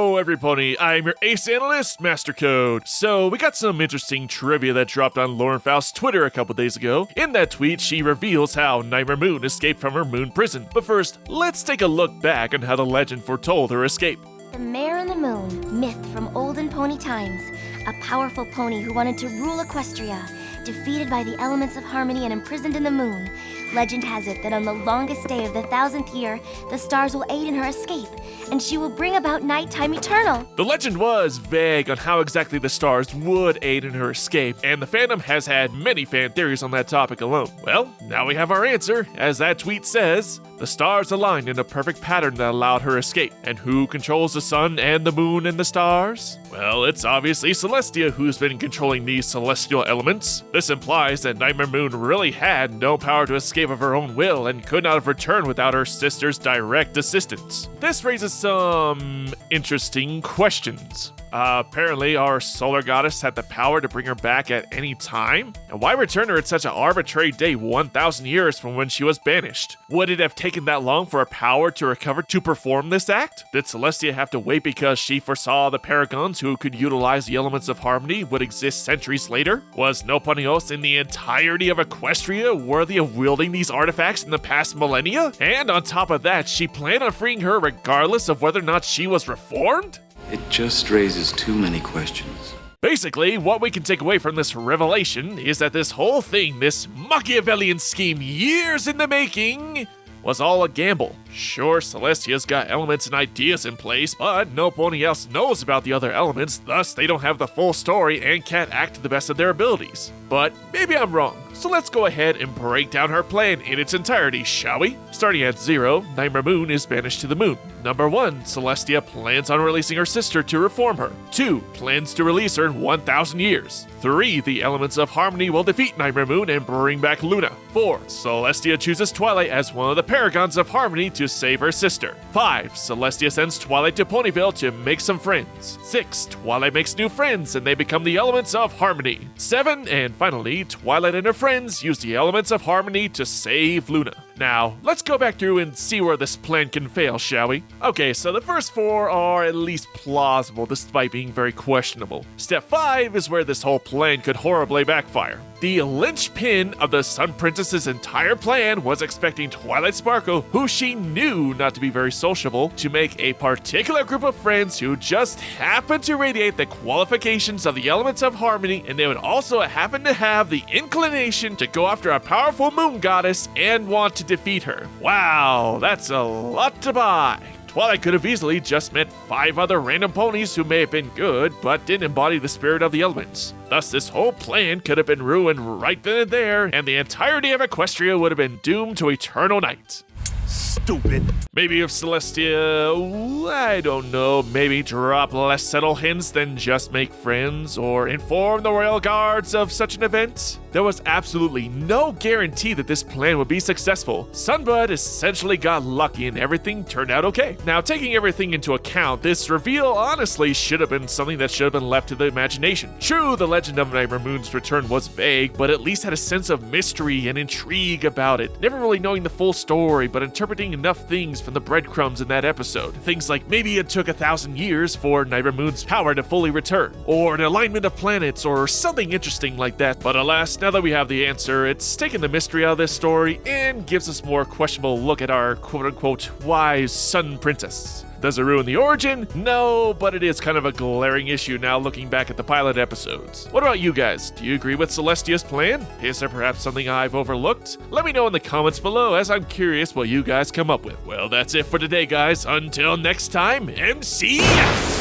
Hello everybody, I'm your ace analyst, MasterCode. So we got some interesting trivia that dropped on Lauren Faust's Twitter a couple days ago. In that tweet, she reveals how Nightmare Moon escaped from her moon prison. But first, let's take a look back on how the legend foretold her escape. The Mare and the Moon, myth from olden pony times. A powerful pony who wanted to rule Equestria, defeated by the elements of harmony and imprisoned in the moon. Legend has it that on the longest day of the 1000th year, the stars will aid in her escape, and she will bring about nighttime eternal. The legend was vague on how exactly the stars would aid in her escape, and the fandom has had many fan theories on that topic alone. Well, now we have our answer. As that tweet says, the stars aligned in a perfect pattern that allowed her escape. And who controls the sun and the moon and the stars? Well, it's obviously Celestia who's been controlling these celestial elements. This implies that Nightmare Moon really had no power to escape of her own will and could not have returned without her sister's direct assistance. This raises some interesting questions. Apparently, our solar goddess had the power to bring her back at any time? And why return her at such an arbitrary date 1,000 years from when she was banished? Would it have taken that long for her power to recover to perform this act? Did Celestia have to wait because she foresaw the paragons who could utilize the elements of harmony would exist centuries later? Was nobody else in the entirety of Equestria worthy of wielding these artifacts in the past millennia? And on top of that, she planned on freeing her regardless of whether or not she was reformed? It just raises too many questions. Basically, what we can take away from this revelation is that this whole thing, this Machiavellian scheme years in the making, was all a gamble. Sure, Celestia's got elements and ideas in place, but nobody else knows about the other elements, thus they don't have the full story and can't act to the best of their abilities. But maybe I'm wrong, so let's go ahead and break down her plan in its entirety, shall we? Starting at 0, Nightmare Moon is banished to the moon. Number 1, Celestia plans on releasing her sister to reform her. 2, plans to release her in 1,000 years. 3, the elements of harmony will defeat Nightmare Moon and bring back Luna. 4, Celestia chooses Twilight as one of the paragons of harmony to save her sister. 5, Celestia sends Twilight to Ponyville to make some friends. 6, Twilight makes new friends and they become the elements of harmony. 7, and finally, Twilight and her friends use the elements of harmony to save Luna. Now, let's go back through and see where this plan can fail, shall we? Okay, so the first 4 are at least plausible despite being very questionable. Step 5 is where this whole plan could horribly backfire. The linchpin of the Sun Princess's entire plan was expecting Twilight Sparkle, who she knew not to be very sociable, to make a particular group of friends who just happened to radiate the qualifications of the elements of harmony, and they would also happen to have the inclination to go after a powerful moon goddess and want to defeat her. Wow, that's a lot to buy. Twilight could have easily just met 5 other random ponies who may have been good, but didn't embody the spirit of the elements. Thus, this whole plan could have been ruined right then and there, and the entirety of Equestria would have been doomed to eternal night. Stupid. Maybe if Celestia, I don't know, maybe drop less subtle hints than just make friends or inform the royal guards of such an event. There was absolutely no guarantee that this plan would be successful. Sunbud essentially got lucky and everything turned out okay. Now, taking everything into account, this reveal honestly should have been something that should have been left to the imagination. True, the legend of Nightmare Moon's return was vague, but at least had a sense of mystery and intrigue about it. Never really knowing the full story, but interpreting enough things from the breadcrumbs in that episode. Things like maybe it took 1,000 years for Nightmare Moon's power to fully return, or an alignment of planets, or something interesting like that. But alas, now that we have the answer, it's taken the mystery out of this story and gives us more questionable look at our quote-unquote wise Sun Princess. Does it ruin the origin? No, but it is kind of a glaring issue now looking back at the pilot episodes. What about you guys? Do you agree with Celestia's plan? Is there perhaps something I've overlooked? Let me know in the comments below, as I'm curious what you guys come up with. Well, that's it for today, guys. Until next time, MC out!